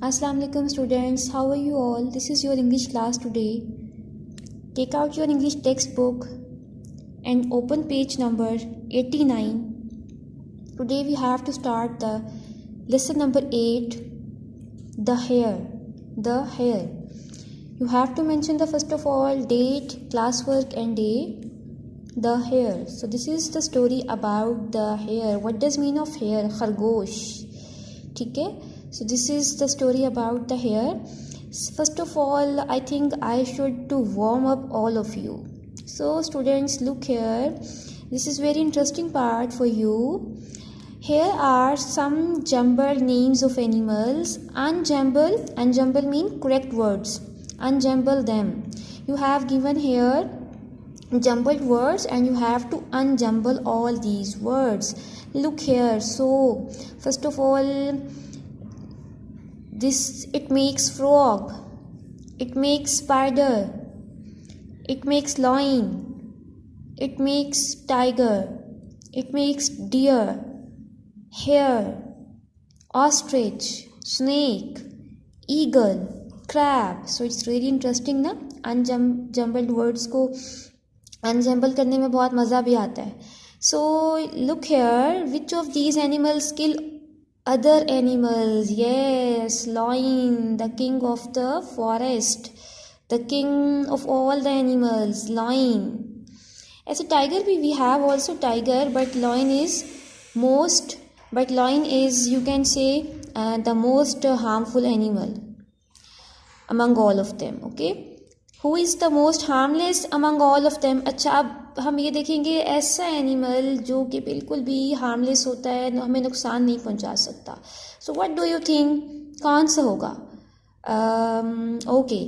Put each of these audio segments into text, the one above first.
Assalamu alaikum students, how are you all? This is your English class today. Take out your English textbook and open page number 89. Today we have to start the lesson number 8, the hair. The hair. You have to mention the first of all date, classwork and day. The hair. So this is the story about the hair. What does mean of hair? Khargosh. ठीक है? So this is the story about the hair. First of all, I think I should to warm up all of you. So students, look here. This is very interesting part for you. Here are some jumbled names of animals. Unjumble mean correct words. Unjumble them. You have given here jumbled words and you have to unjumble all these words. Look here. So first of all, this it makes frog, it makes spider, it makes lion, it makes tiger, it makes deer, hare, ostrich, snake, eagle, crab. So it's really interesting ना, unjumbled words को unjumble करने में बहुत मज़ा भी आता है. So look here, which of these animals kill other animals? Yes, lion, the king of the forest, the king of all the animals, lion. As a tiger we have also tiger, but lion is you can say the most harmful animal among all of them. Okay, who is the most harmless among all of them? अच्छा, अब हम ये देखेंगे ऐसा animal जो कि बिल्कुल भी हार्मलेस होता है, हमें नुकसान नहीं पहुंचा सकता. So what do you think, कौन सा होगा? Okay,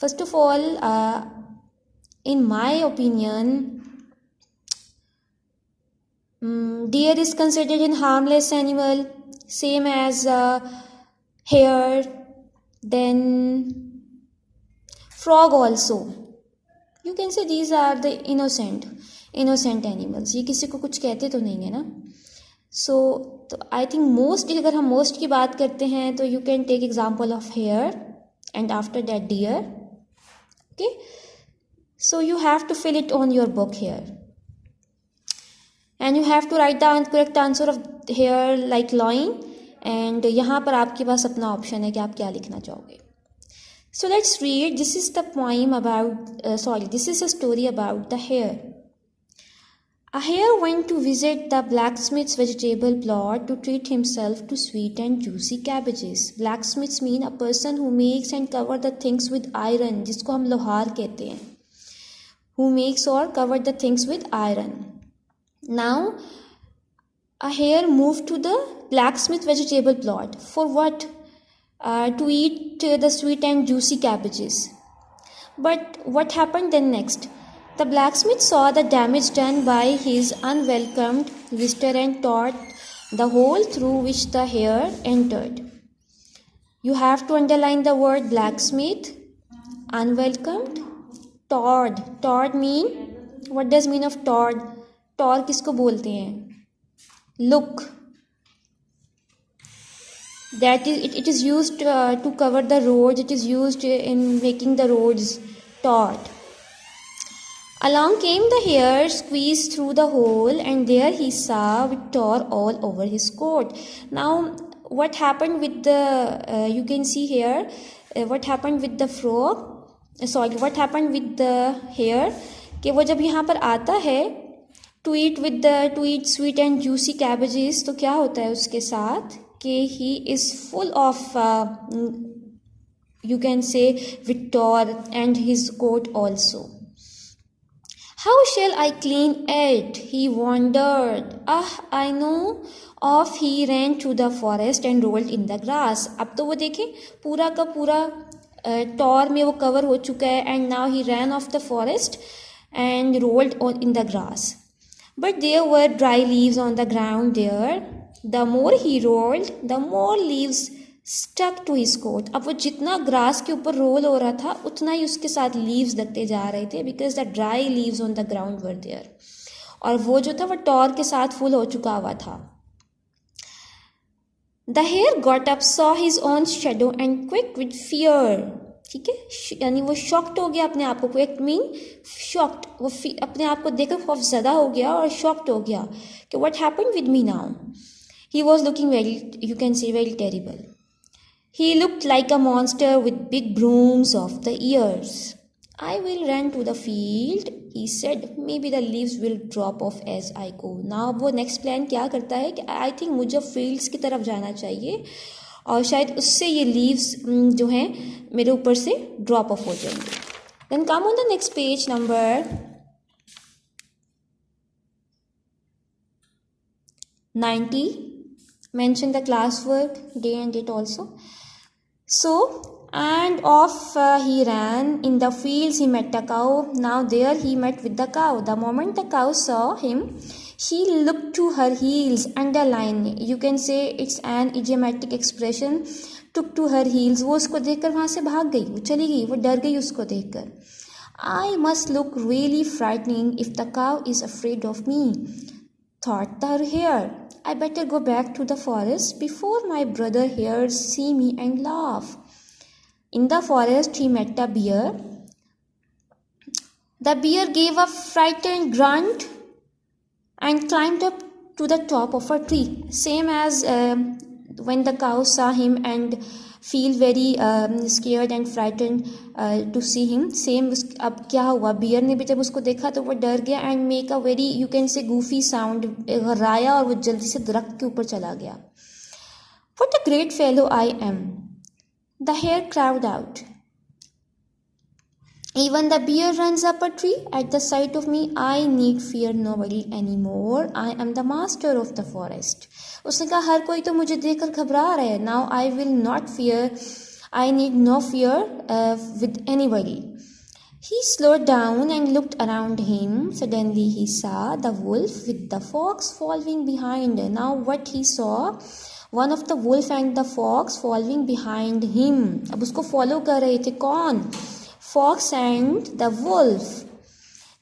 first of all in my opinion deer is considered an harmless animal, same as hare, then frog also. You can say these are the innocent animals. ये किसी को कुछ कहते तो नहीं है ना. So I think most, अगर हम most की बात करते हैं तो you can take example of hare and after that deer. Okay, so you have to fill it on your book here and you have to write the correct answer of hare like lion, and यहाँ पर आपके पास अपना option है कि आप क्या लिखना चाहोगे. So let's read. This is the poem about, this is a story about the hare. A hare went to visit the blacksmith's vegetable plot to treat himself to sweet and juicy cabbages. Blacksmiths mean a person who makes and cover the things with iron, जिसको हम लोहार कहते हैं. Who makes or cover the things with iron. Now, a hare moved to the blacksmith vegetable plot. For what? To eat the sweet and juicy cabbages. But what happened then next? The blacksmith saw the damage done by his unwelcomed visitor and tore the hole through which the hare entered. You have to underline the word blacksmith, unwelcomed, tore. Tore mean, what does mean of tore? Tore किसको बोलते हैं? Look. That is, it is used to cover the roads. It is used in making the roads taut. Along came the hare, squeezed through the hole, and there he saw it tore all over his coat. Now, what happened with the? You can see here what happened with the frog. What happened with the hare? कि वो जब यहाँ पर आता है to eat sweet and juicy cabbages, तो क्या होता है उसके साथ? He is full of you can say victor and his coat also. How shall I clean it? He wondered. I know. Off he ran to the forest and rolled in the grass. अब तो वो देखें पूरा का पूरा Tor में वो cover हो चुका है, and now he ran off the forest and rolled in the grass. But there were dry leaves on the ground there. The more he rolled, the more leaves stuck to his coat. अब वो जितना grass के ऊपर role हो रहा था उतना ही उसके साथ लीव्स लगते जा रहे थे, because the dry leaves on the ground were there. और वो जो था वो टॉर के साथ फुल हो चुका हुआ था. The hare got up, saw his own shadow and quaked with fear. ठीक है, यानी वो शॉक्ड हो गया अपने आप को. क्विक मीन शॉक्ड, वो अपने आप को देखकर खौफ ज़्यादा हो गया और शॉक्ड हो गया कि what happened with me now. He was looking very, you can say very terrible. He looked like a monster with big brooms of the ears. I will run to the field, he said. Maybe the leaves will drop off as I go. Now वो next plan क्या करता है कि I think मुझे fields की तरफ जाना चाहिए और शायद उससे ये leaves जो हैं मेरे ऊपर से drop off हो जाएंगे. Then come on the next page, number 90. Mention the classwork, day and date also. So, and off he ran. In the fields he met a cow. Now there he met with the cow. The moment the cow saw him, she looked to her heels. Underline, you can say it's an idiomatic expression. Took to her heels. वो उसको देखकर वहाँ से भाग गई, वो चली गई, वो डर गई उसको देखकर. I must look really frightening if the cow is afraid of me, thought the hare. I better go back to the forest before my brother hares see me and laugh. In the forest he met a bear. The bear gave a frightened grunt and climbed up to the top of a tree. Same as when the cow saw him and feel very scared and frightened to see him. Same अब क्या हुआ, beer ने भी जब उसको देखा तो वो डर गया and make a very, you can say, goofy sound, घर्राया और वो जल्दी से दरख्त के ऊपर चला गया. What a great fellow I am, the hare cried out. Even the bear runs up a tree at the sight of me. I need fear nobody anymore. I am the master of the forest. उसने कहा हर कोई तो मुझे देखकर घबरा रहा है. Now I will not fear. I need no fear with anybody. He slowed down and looked around him. Suddenly he saw the wolf with the fox following behind. Now what he saw, one of the wolf and the fox following behind him. अब उसको follow कर रहे थे कौन? Fox and the wolf.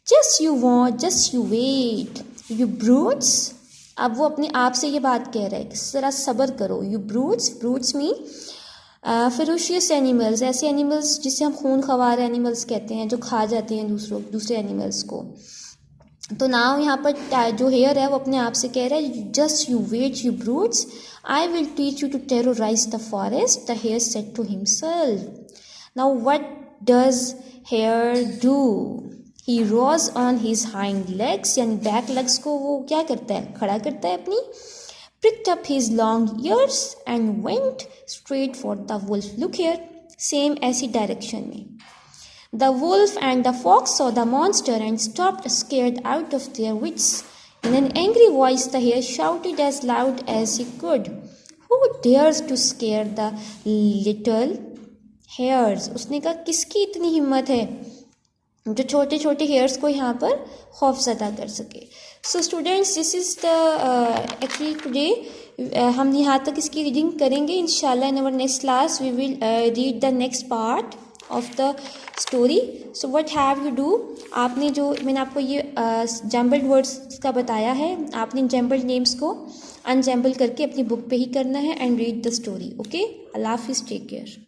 Just you wait, you brutes. अब वो अपने आप से ये बात कह रहा है कि ज़रा सब्र करो. You brutes mean ferocious animals, ऐसे एनिमल्स जिसे हम खून खवार एनिमल्स कहते हैं, जो खा जाते हैं दूसरे एनिमल्स को. तो नाउ यहाँ पर जो हेयर है वो अपने आप से कह रहा है just you wait you brutes, I will teach you to terrorise the forest. The hare said to himself. Now what does hare do? He rose on his hind legs, यानी बैक लेग्स को वो क्या करता है, खड़ा करता है अपनी. Pricked up his long ears and went straight for the wolf. Look here, same ऐसी डायरेक्शन में. The wolf and the fox saw the monster and stopped, scared out of their wits. In an angry voice the hare shouted as loud as he could, who dares to scare the little hairs. उसने कहा किसकी इतनी हिम्मत है जो छोटे छोटे hairs को यहाँ पर खौफज़दा कर सके. So students, this is the actually today हम यहाँ तक इसकी रीडिंग करेंगे. इंशाल्लाह in our next class we will read the next part of the story. So what have you do, आपने जो मैंने आपको ये जम्बल्ड वर्ड्स का बताया है, आपने जम्बल्ड नेम्स को अनजम्बल करके अपनी बुक पे ही करना है and read the story. Okay, अल्लाह हाफिज़, टेक केयर.